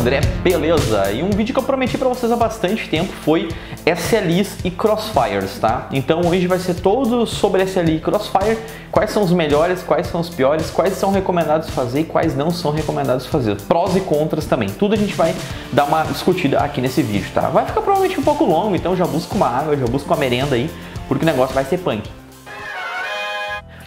André, beleza? E um vídeo que eu prometi para vocês há bastante tempo foi SLIs e Crossfires, tá? Então hoje vai ser todo sobre SLI e Crossfire, quais são os melhores, quais são os piores, quais são recomendados fazer e quais não são recomendados fazer. Prós e contras também, tudo a gente vai dar uma discutida aqui nesse vídeo, tá? Vai ficar provavelmente um pouco longo, então já busca uma água, já busca uma merenda aí, porque o negócio vai ser punk.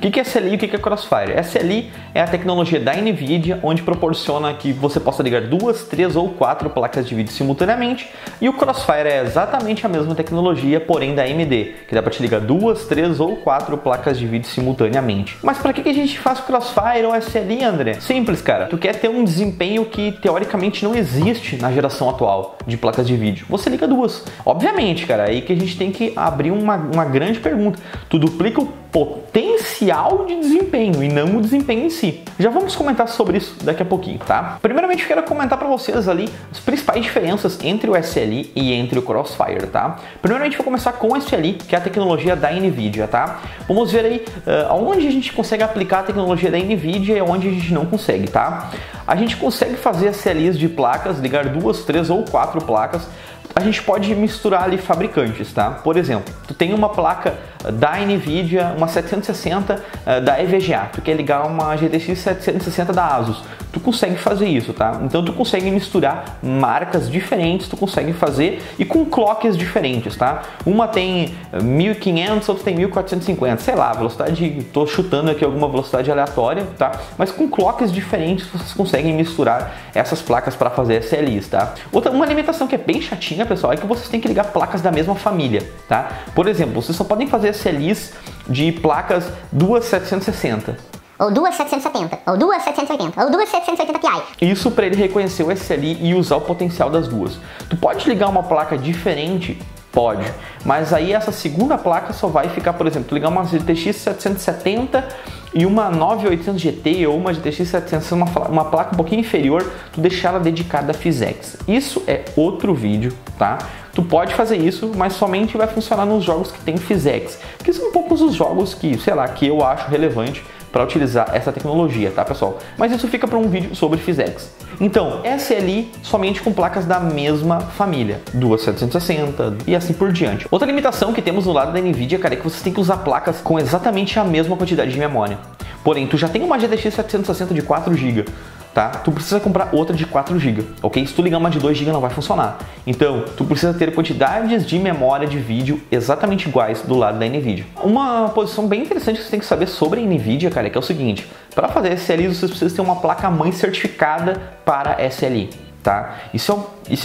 O que é SLI e o que é Crossfire? SLI é a tecnologia da NVIDIA, onde proporciona que você possa ligar 2, 3 ou 4 placas de vídeo simultaneamente, e o Crossfire é exatamente a mesma tecnologia, porém da AMD, que dá para te ligar 2, 3 ou 4 placas de vídeo simultaneamente. Mas para que a gente faz Crossfire ou SLI, André? Simples, cara. Tu quer ter um desempenho que teoricamente não existe na geração atual de placas de vídeo. Você liga duas. Obviamente, cara, aí que a gente tem que abrir uma grande pergunta. Tu duplica o potencial de desempenho e não o desempenho em si. Já vamos comentar sobre isso daqui a pouquinho, tá? Primeiramente, eu quero comentar para vocês ali as principais diferenças entre o SLI e entre o Crossfire, tá? Primeiramente, vou começar com o SLI, que é a tecnologia da NVIDIA, tá? Vamos ver aí onde a gente consegue aplicar a tecnologia da NVIDIA e onde a gente não consegue, tá? A gente consegue fazer SLIs de placas, ligar 2, 3 ou 4 placas. A gente pode misturar ali fabricantes, tá? Por exemplo, tu tem uma placa da NVIDIA, uma 760 da EVGA, tu quer ligar uma GTX 760 da ASUS, tu consegue fazer isso, tá? Então tu consegue misturar marcas diferentes, tu consegue fazer e com clocks diferentes, tá? Uma tem 1500, outra tem 1450, sei lá, velocidade, tô chutando aqui alguma velocidade aleatória, tá? Mas com clocks diferentes vocês conseguem misturar essas placas para fazer SLIs, tá? Uma limitação que é bem chatinha, pessoal, é que vocês têm que ligar placas da mesma família, tá? Por exemplo, vocês só podem fazer SLIs de placas duas 760. Ou duas 770, ou duas 780, ou duas 780 Ti. Isso para ele reconhecer o SLI e usar o potencial das duas. Tu pode ligar uma placa diferente? Pode, mas aí essa segunda placa só vai ficar, por exemplo, tu ligar uma GTX 770 e uma 9800 GT ou uma GTX 700, uma placa um pouquinho inferior, tu deixar ela dedicada a PhysX. Isso é outro vídeo, tá? Tu pode fazer isso, mas somente vai funcionar nos jogos que tem PhysX, que são poucos os jogos que, sei lá, que eu acho relevante para utilizar essa tecnologia, tá, pessoal? Mas isso fica para um vídeo sobre PhysX. Então, SLI somente com placas da mesma família, duas 760 e assim por diante. Outra limitação que temos no lado da NVIDIA, cara, é que vocês têm que usar placas com exatamente a mesma quantidade de memória. Porém, tu já tem uma GTX 760 de 4 GB, tá? Tu precisa comprar outra de 4 GB, ok? Se tu ligar uma de 2 GB não vai funcionar. Então, tu precisa ter quantidades de memória de vídeo exatamente iguais do lado da NVIDIA. Uma posição bem interessante que você tem que saber sobre a NVIDIA, cara, é que é o seguinte: para fazer SLI, vocês precisam ter uma placa-mãe certificada para SLI, tá? Isso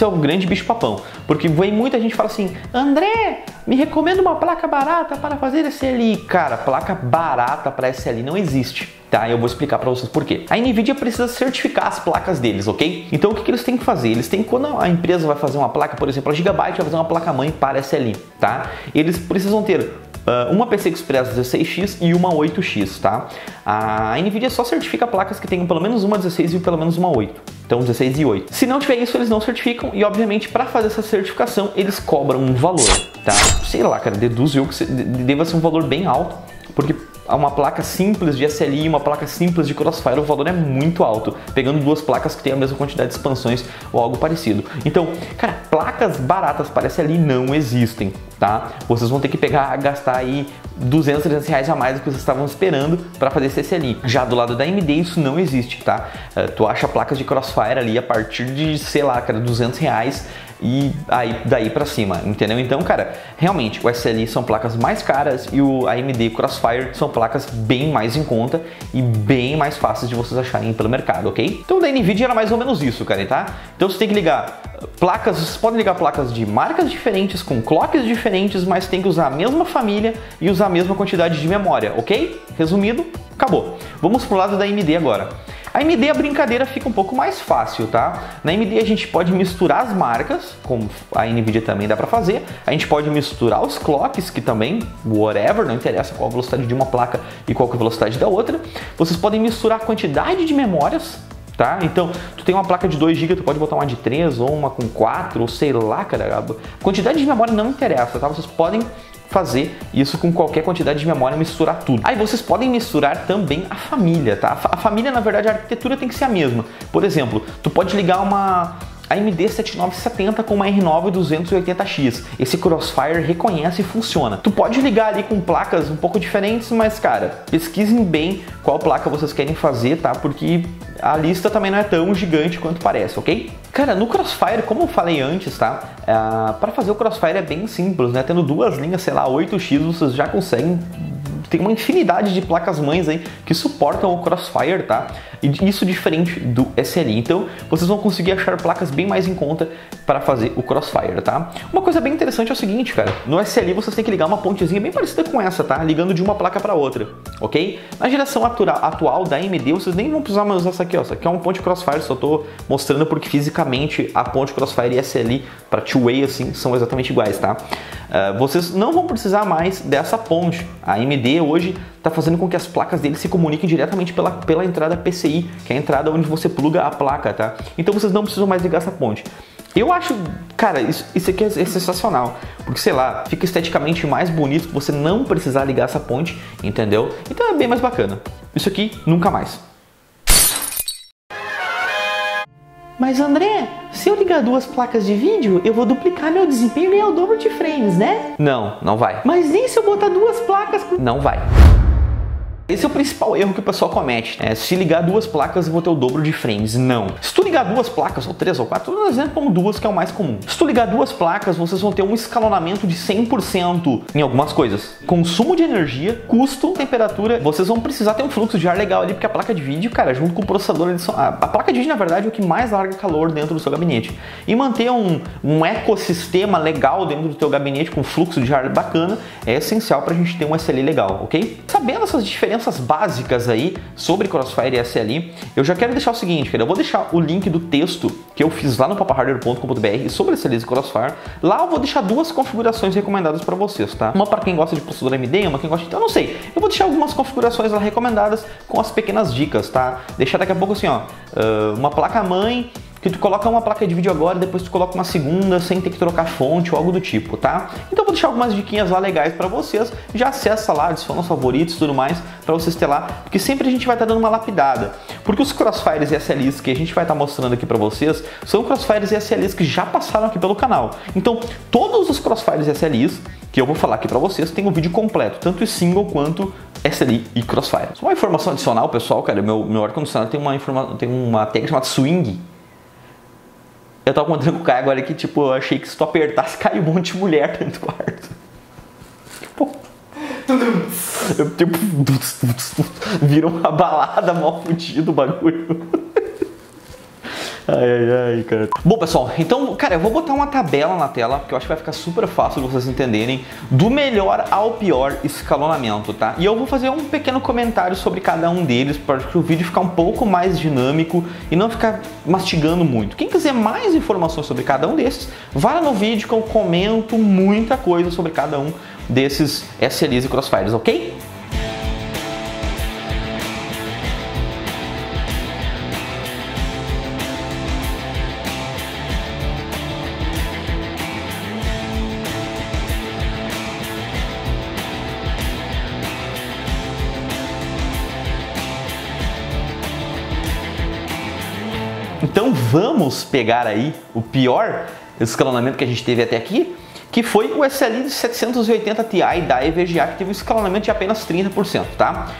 é um grande bicho-papão, porque vem muita gente e fala assim: André, me recomenda uma placa barata para fazer SLI. Cara, placa barata para SLI não existe, tá? Eu vou explicar para vocês por quê. A NVIDIA precisa certificar as placas deles, ok? Então o que eles têm que fazer? Eles têm, quando a empresa vai fazer uma placa, por exemplo, a Gigabyte vai fazer uma placa-mãe para SLI, tá? Eles precisam ter uma PCI Express 16X e uma 8X, tá? A NVIDIA só certifica placas que tenham pelo menos uma 16 e pelo menos uma 8. Então 16 e 8. Se não tiver isso, eles não certificam e, obviamente, para fazer essa certificação, eles cobram um valor, tá? Sei lá, cara, deduzo eu que deva ser um valor bem alto, porque uma placa simples de SLI e uma placa simples de Crossfire, o valor é muito alto, pegando duas placas que têm a mesma quantidade de expansões ou algo parecido. Então, cara, placas baratas para SLI não existem, tá? Vocês vão ter que gastar aí 200, 300 reais a mais do que vocês estavam esperando para fazer esse SLI. Já do lado da AMD isso não existe, tá? Tu acha placas de Crossfire ali a partir de, sei lá, cara, 200 reais e aí daí pra cima, entendeu? Então, cara, realmente o SLI são placas mais caras e o AMD Crossfire são placas bem mais em conta e bem mais fáceis de vocês acharem pelo mercado, ok? Então, da NVIDIA era mais ou menos isso, cara, tá? Então você tem que ligar placas, vocês podem ligar placas de marcas diferentes, com clocks diferentes, mas tem que usar a mesma família e usar a mesma quantidade de memória, ok? Resumido, acabou. Vamos pro lado da AMD agora. A AMD a brincadeira fica um pouco mais fácil, tá? Na AMD a gente pode misturar as marcas, como a NVIDIA também dá pra fazer. A gente pode misturar os clocks, que também, whatever, não interessa qual a velocidade de uma placa e qual a velocidade da outra. Vocês podem misturar a quantidade de memórias, tá? Então, tu tem uma placa de 2 GB, tu pode botar uma de 3 ou uma com 4, ou sei lá, cara. A quantidade de memória não interessa, tá? Vocês podem fazer isso com qualquer quantidade de memória, misturar tudo. Aí vocês podem misturar também a família, tá? A família, na verdade, a arquitetura tem que ser a mesma. Por exemplo, tu pode ligar uma AMD 7970 com uma R9 280X. Esse Crossfire reconhece e funciona. Tu pode ligar ali com placas um pouco diferentes, mas cara, pesquisem bem qual placa vocês querem fazer, tá? Porque a lista também não é tão gigante quanto parece, ok? Cara, no Crossfire, como eu falei antes, tá? Para fazer o Crossfire é bem simples, né? Tendo duas linhas, sei lá, 8x, vocês já conseguem. Tem uma infinidade de placas-mães aí que suportam o Crossfire, tá? E isso diferente do SLI. Então, vocês vão conseguir achar placas bem mais em conta para fazer o Crossfire, tá? Uma coisa bem interessante é o seguinte, cara. No SLI vocês têm que ligar uma pontezinha bem parecida com essa, tá? Ligando de uma placa para outra, ok? Na geração atual da AMD, vocês nem vão precisar mais usar essa aqui, ó. Essa aqui é uma ponte Crossfire, só tô mostrando porque fisicamente a ponte Crossfire e SLI para two-way, assim, são exatamente iguais, tá? Vocês não vão precisar mais dessa ponte. A AMD hoje está fazendo com que as placas dele se comuniquem diretamente pela entrada PCI, que é a entrada onde você pluga a placa, tá? Então vocês não precisam mais ligar essa ponte. Eu acho, cara, isso aqui é sensacional, porque, sei lá, fica esteticamente mais bonito você não precisar ligar essa ponte, entendeu? Então é bem mais bacana. Isso aqui, nunca mais. Mas André, se eu ligar duas placas de vídeo, eu vou duplicar meu desempenho e ganhar o dobro de frames, né? Não, não vai. Mas nem se eu botar duas placas... Não vai. Esse é o principal erro que o pessoal comete, né? Se ligar duas placas, eu vou ter o dobro de frames. Não. Se tu ligar duas placas, ou 3 ou 4, tô dizendo como duas, que é o mais comum. Se tu ligar duas placas, vocês vão ter um escalonamento de 100% em algumas coisas. Consumo de energia, custo, temperatura. Vocês vão precisar ter um fluxo de ar legal ali, porque a placa de vídeo, cara, junto com o processador, a placa de vídeo, na verdade, é o que mais larga calor dentro do seu gabinete. E manter um ecossistema legal dentro do teu gabinete, com fluxo de ar bacana, é essencial pra gente ter um SLI legal, ok? Sabendo essas diferenças básicas aí sobre Crossfire e SLI, eu já quero deixar o seguinte, cara, eu vou deixar o link do texto que eu fiz lá no papahardware.com.br sobre SLI e Crossfire. Lá eu vou deixar duas configurações recomendadas para vocês, tá? Uma para quem gosta de processador AMD, uma quem gosta de... Então, eu não sei. Eu vou deixar algumas configurações lá recomendadas com as pequenas dicas, tá? Deixar daqui a pouco assim, ó, uma placa-mãe que tu coloca uma placa de vídeo agora e depois tu coloca uma segunda sem ter que trocar fonte ou algo do tipo, tá? Então eu vou deixar algumas diquinhas lá legais para vocês. Já acessa lá, adiciona os favoritos e tudo mais para vocês ter lá, porque sempre a gente vai estar dando uma lapidada. Porque os Crossfires e SLIs que a gente vai estar mostrando aqui para vocês são Crossfires e SLIs que já passaram aqui pelo canal. Então, todos os Crossfires e SLIs que eu vou falar aqui para vocês tem um vídeo completo, tanto em single quanto SLI e Crossfire. Só uma informação adicional, pessoal, cara, meu ar-condicionado tem uma técnica chamada swing. Eu tava contando com o Caio agora que, tipo, eu achei que se tu apertasse, caiu um monte de mulher dentro do quarto. Tipo, vira uma balada mal fudida o bagulho. Ai, cara. Bom, pessoal, então, cara, eu vou botar uma tabela na tela, porque eu acho que vai ficar super fácil de vocês entenderem do melhor ao pior escalonamento, tá? E eu vou fazer um pequeno comentário sobre cada um deles, para que o vídeo ficar um pouco mais dinâmico e não ficar mastigando muito. Quem quiser mais informações sobre cada um desses, vai lá no vídeo que eu comento muita coisa sobre cada um desses SLIs e Crossfires, ok? Então vamos pegar aí o pior escalonamento que a gente teve até aqui, que foi o SLI de 780 Ti da EVGA, que teve um escalonamento de apenas 30%, tá?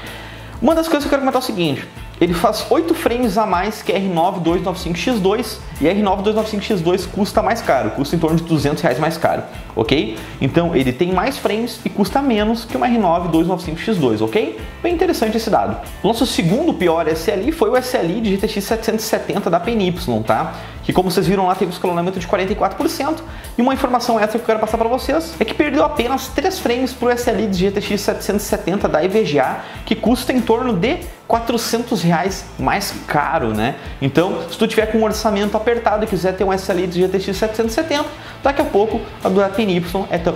Uma das coisas que eu quero comentar é o seguinte: ele faz 8 frames a mais que a R9 295X2 e a R9 295X2 custa mais caro, custa em torno de R$200 mais caro, ok? Então ele tem mais frames e custa menos que uma R9 295X2, ok? Bem interessante esse dado. O nosso segundo pior SLI foi o SLI de GTX 770 da PENY, tá? Que, como vocês viram lá, teve um escalonamento de 44%. E uma informação extra que eu quero passar para vocês é que perdeu apenas 3 frames para o SLI de GTX 770 da EVGA, que custa em torno de R$400 mais caro, né? Então, se tu tiver com um orçamento apertado e quiser ter um SLI de GTX 770, daqui a pouco a do PENY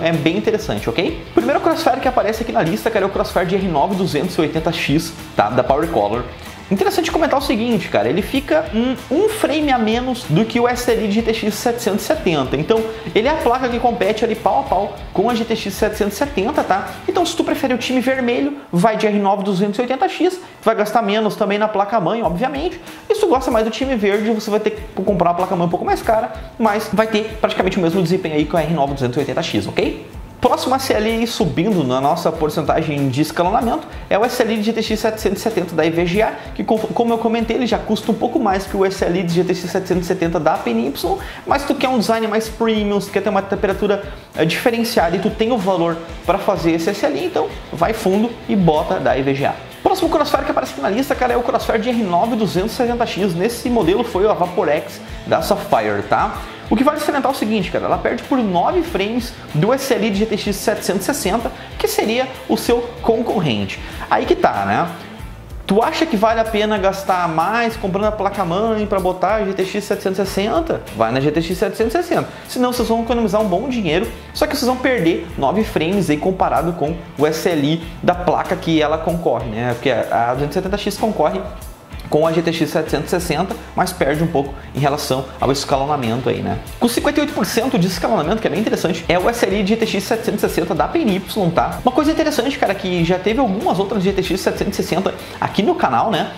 é bem interessante, ok? O primeiro Crossfire que aparece aqui na lista, cara, é o Crossfire de R9 280X, tá? Da PowerColor. Interessante comentar o seguinte, cara, ele fica um frame a menos do que o SLI de GTX 770, então ele é a placa que compete ali pau a pau com a GTX 770, tá? Então, se tu prefere o time vermelho, vai de R9 280X, vai gastar menos também na placa-mãe, obviamente, e se tu gosta mais do time verde, você vai ter que comprar uma placa-mãe um pouco mais cara, mas vai ter praticamente o mesmo desempenho aí que o R9 280X, ok? Próximo SLI subindo na nossa porcentagem de escalonamento é o SLI de GTX 770 da EVGA, que como eu comentei, ele já custa um pouco mais que o SLI de GTX 770 da PNY, mas tu quer um design mais premium, tu quer ter uma temperatura diferenciada e tu tem o valor para fazer esse SLI, então vai fundo e bota da EVGA. Próximo Crossfire que aparece aqui na lista, cara, é o Crossfire de R9 260X. Nesse modelo foi o Vaporex da Sapphire, tá? O que vale salientar é o seguinte, cara, ela perde por 9 frames do SLI de GTX 760, que seria o seu concorrente. Aí que tá, né? Tu acha que vale a pena gastar mais comprando a placa-mãe para botar a GTX 760? Vai na GTX 760. Senão vocês vão economizar um bom dinheiro, só que vocês vão perder 9 frames aí comparado com o SLI da placa que ela concorre, né? Porque a 270X concorre com a GTX 760, mas perde um pouco em relação ao escalonamento aí, né? Com 58% de escalonamento, que é bem interessante, é o SLI de GTX 760 da PNY, tá? Uma coisa interessante, cara, que já teve algumas outras GTX 760 aqui no canal, né?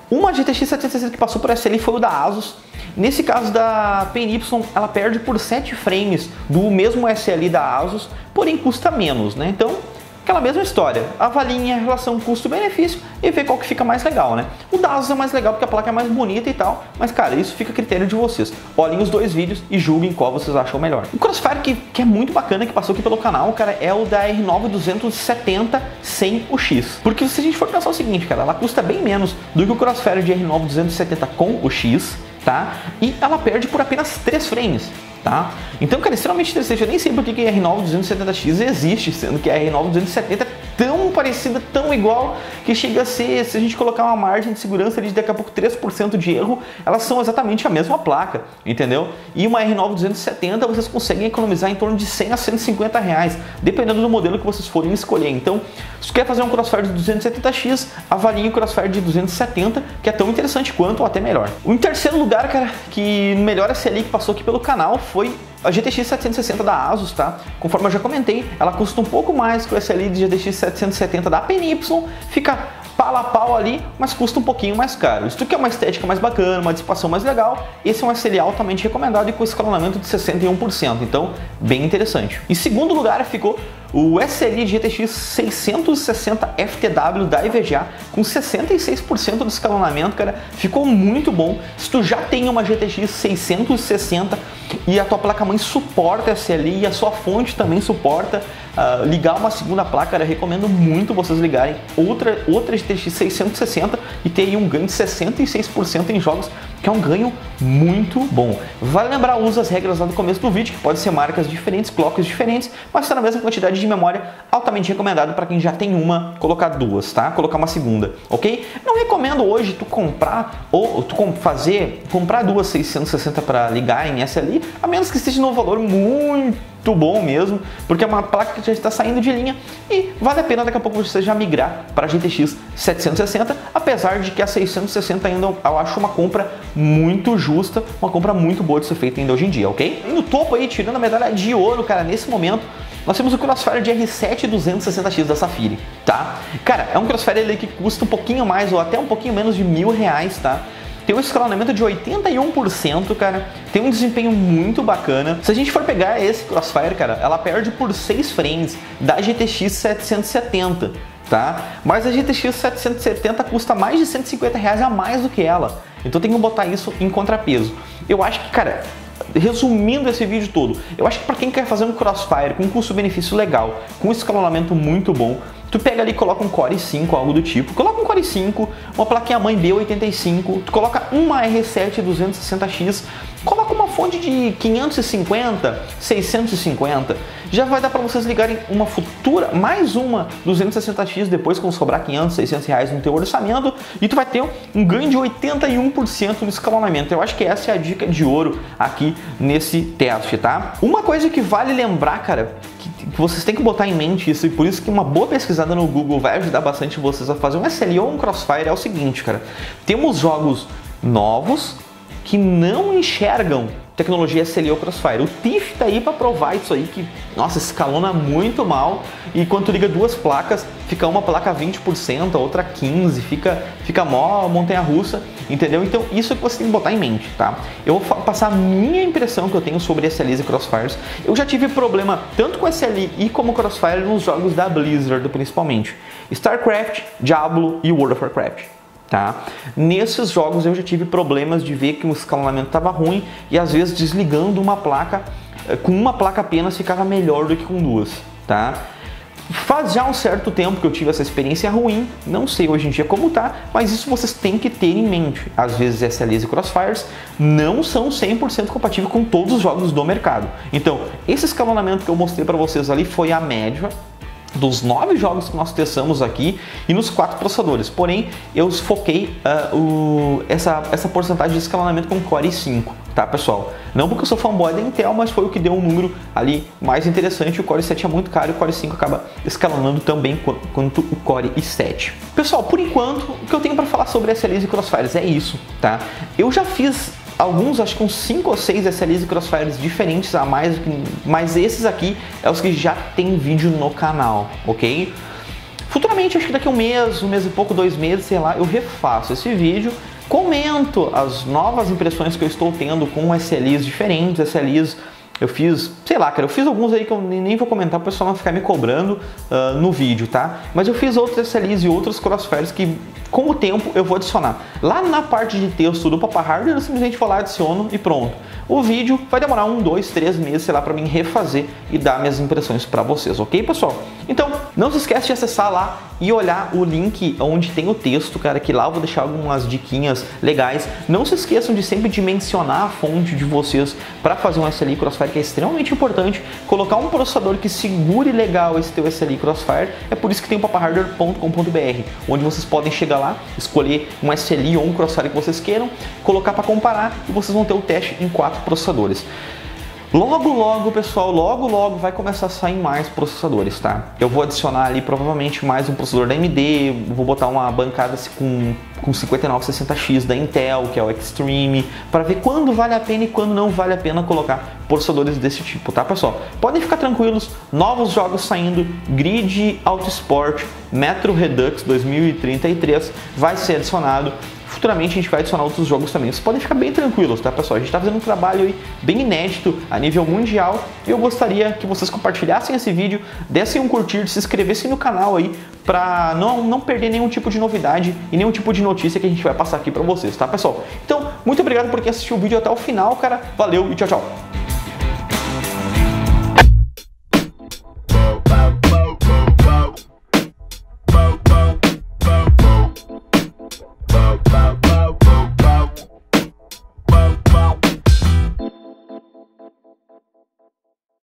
Uma GTX 760 que passou por SLI foi o da Asus. Nesse caso da PNY, ela perde por 7 frames do mesmo SLI da Asus, porém custa menos, né? Então, aquela mesma história, avalie a relação custo-benefício e vê qual que fica mais legal, né? O da Asus é mais legal porque a placa é mais bonita e tal, mas cara, isso fica a critério de vocês. Olhem os dois vídeos e julguem qual vocês acham melhor. O Crossfire que é muito bacana, que passou aqui pelo canal, cara, é o da R9 270 sem o X. Porque se a gente for pensar o seguinte, cara, ela custa bem menos do que o Crossfire de R9 270 com o X, tá? E ela perde por apenas 3 frames. Tá? Então, cara, é extremamente interessante. Eu nem sei porque que a R9 270X existe, sendo que a R9 270 é tão parecida, tão igual, que chega a ser, se a gente colocar uma margem de segurança ali de daqui a pouco 3% de erro, elas são exatamente a mesma placa, entendeu? E uma R9 270 vocês conseguem economizar em torno de 100 a 150 reais, dependendo do modelo que vocês forem escolher. Então, se você quer fazer um Crossfire de 270X, avalie o Crossfire de 270, que é tão interessante quanto ou até melhor. Em terceiro lugar, cara, que melhor SLI que passou aqui pelo canal foi a GTX 760 da Asus, tá? Conforme eu já comentei, ela custa um pouco mais que o SLI de GTX 770 da PNY, fica pau a pau ali, mas custa um pouquinho mais caro. Se tu quer uma estética mais bacana, uma dissipação mais legal, esse é um SLI altamente recomendado e com escalonamento de 61%, então bem interessante. Em segundo lugar ficou o SLI GTX 660 FTW da EVGA com 66% do escalonamento, cara, ficou muito bom. Se tu já tem uma GTX 660 e a tua placa-mãe suporta SLI e a sua fonte também suporta ligar uma segunda placa, eu recomendo muito vocês ligarem outra GTX 660 e ter aí um ganho de 66% em jogos, que é um ganho muito bom. Vale lembrar, usa as regras lá do começo do vídeo, que pode ser marcas diferentes, clocks diferentes, mas está na mesma quantidade de memória, altamente recomendado para quem já tem uma, colocar duas, tá? Colocar uma segunda, ok? Não recomendo hoje tu comprar ou tu comprar duas 660 para ligar em SLI, a menos que esteja num valor muito bom mesmo, porque é uma placa que já está saindo de linha e vale a pena daqui a pouco você já migrar para a GTX 760, apesar de que a 660 ainda eu acho uma compra muito justa, uma compra muito boa de ser feita ainda hoje em dia, ok? E no topo aí, tirando a medalha de ouro, cara, nesse momento, nós temos o Crossfire de R7 260X da Sapphire, tá? Cara, é um Crossfire ali que custa um pouquinho mais ou até um pouquinho menos de R$1.000, tá? Tem um escalonamento de 81%, cara, tem um desempenho muito bacana. Se a gente for pegar esse Crossfire, cara, ela perde por 6 frames da GTX 770, tá? Mas a GTX 770 custa mais de R$150 a mais do que ela, então tem que botar isso em contrapeso. Eu acho que, cara, resumindo esse vídeo todo, eu acho que para quem quer fazer um Crossfire com custo-benefício legal, com um escalonamento muito bom, tu pega ali e coloca um Core i5, algo do tipo, coloca um Core i5, uma plaquinha-mãe B85, tu coloca uma R7 260X, coloca uma fonte de 550, 650, já vai dar para vocês ligarem uma futura, mais uma 260X depois, quando sobrar 500, 600 reais no teu orçamento, e tu vai ter um ganho de 81% no escalonamento. Eu acho que essa é a dica de ouro aqui nesse teste, tá? Uma coisa que vale lembrar, cara, que vocês têm que botar em mente isso, e por isso que uma boa pesquisada no Google vai ajudar bastante vocês a fazer um SLI ou um Crossfire, é o seguinte, cara, temos jogos novos que não enxergam tecnologia SLI ou Crossfire. O TIFF tá aí para provar isso aí, que, nossa, escalona muito mal, e quando tu liga duas placas, fica uma placa 20%, a outra 15%, fica mó montanha-russa, entendeu? Então isso é que você tem que botar em mente, tá? Eu vou passar a minha impressão que eu tenho sobre SLIs e Crossfires. Eu já tive problema tanto com SLI e como Crossfire nos jogos da Blizzard, principalmente. StarCraft, Diablo e World of Warcraft. Tá? Nesses jogos eu já tive problemas de ver que o escalonamento estava ruim e às vezes desligando uma placa, com uma placa apenas ficava melhor do que com duas. Tá? Faz já um certo tempo que eu tive essa experiência ruim, não sei hoje em dia como tá, mas isso vocês têm que ter em mente. Às vezes SLIs e Crossfires não são 100% compatíveis com todos os jogos do mercado. Então, esse escalonamento que eu mostrei para vocês ali foi a média dos 9 jogos que nós testamos aqui e nos 4 processadores. Porém, eu foquei essa porcentagem de escalonamento com Core i5, tá, pessoal? Não porque eu sou fanboy da Intel, mas foi o que deu um número ali mais interessante. O Core i7 é muito caro e o Core i5 acaba escalonando também quanto o Core i7. Pessoal, por enquanto, o que eu tenho para falar sobre SLIs e Crossfires é isso, tá? Eu já fiz alguns, acho que uns 5 ou 6 SLIs e Crossfires diferentes a mais, mas esses aqui é os que já tem vídeo no canal, ok? Futuramente, acho que daqui a um mês e pouco, 2 meses, sei lá, eu refaço esse vídeo, comento as novas impressões que eu estou tendo com SLIs diferentes, SLIs. Eu fiz, sei lá, cara, eu fiz alguns aí que eu nem vou comentar para o pessoal não ficar me cobrando no vídeo, tá? Mas eu fiz outros SLIs e outros Crossfires que, com o tempo, eu vou adicionar. Lá na parte de texto do Papa Hardware, eu simplesmente vou lá, adiciono e pronto. O vídeo vai demorar 1, 2, 3 meses, sei lá, para mim refazer e dar minhas impressões para vocês, ok, pessoal? Então, não se esquece de acessar lá e olhar o link onde tem o texto, cara, que lá eu vou deixar algumas diquinhas legais. Não se esqueçam de sempre dimensionar a fonte de vocês para fazer um SLI Crossfire, que é extremamente importante. Colocar um processador que segure legal esse teu SLI Crossfire. É por isso que tem o papahardware.com.br, onde vocês podem chegar lá, escolher um SLI ou um Crossfire que vocês queiram, colocar para comparar e vocês vão ter o teste em 4 processadores. Logo, pessoal, logo vai começar a sair mais processadores, tá? Eu vou adicionar ali provavelmente mais um processador da AMD, vou botar uma bancada com 5960X da Intel, que é o Extreme, para ver quando vale a pena e quando não vale a pena colocar processadores desse tipo, tá, pessoal? Podem ficar tranquilos, novos jogos saindo, Grid Auto Sport, Metro Redux 2033 vai ser adicionado. Futuramente a gente vai adicionar outros jogos também. Vocês podem ficar bem tranquilos, tá, pessoal? A gente está fazendo um trabalho aí bem inédito a nível mundial e eu gostaria que vocês compartilhassem esse vídeo, dessem um curtir, se inscrevessem no canal aí para não perder nenhum tipo de novidade e nenhum tipo de notícia que a gente vai passar aqui para vocês, tá, pessoal? Então, muito obrigado por quem assistiu o vídeo até o final, cara. Valeu e tchau, tchau!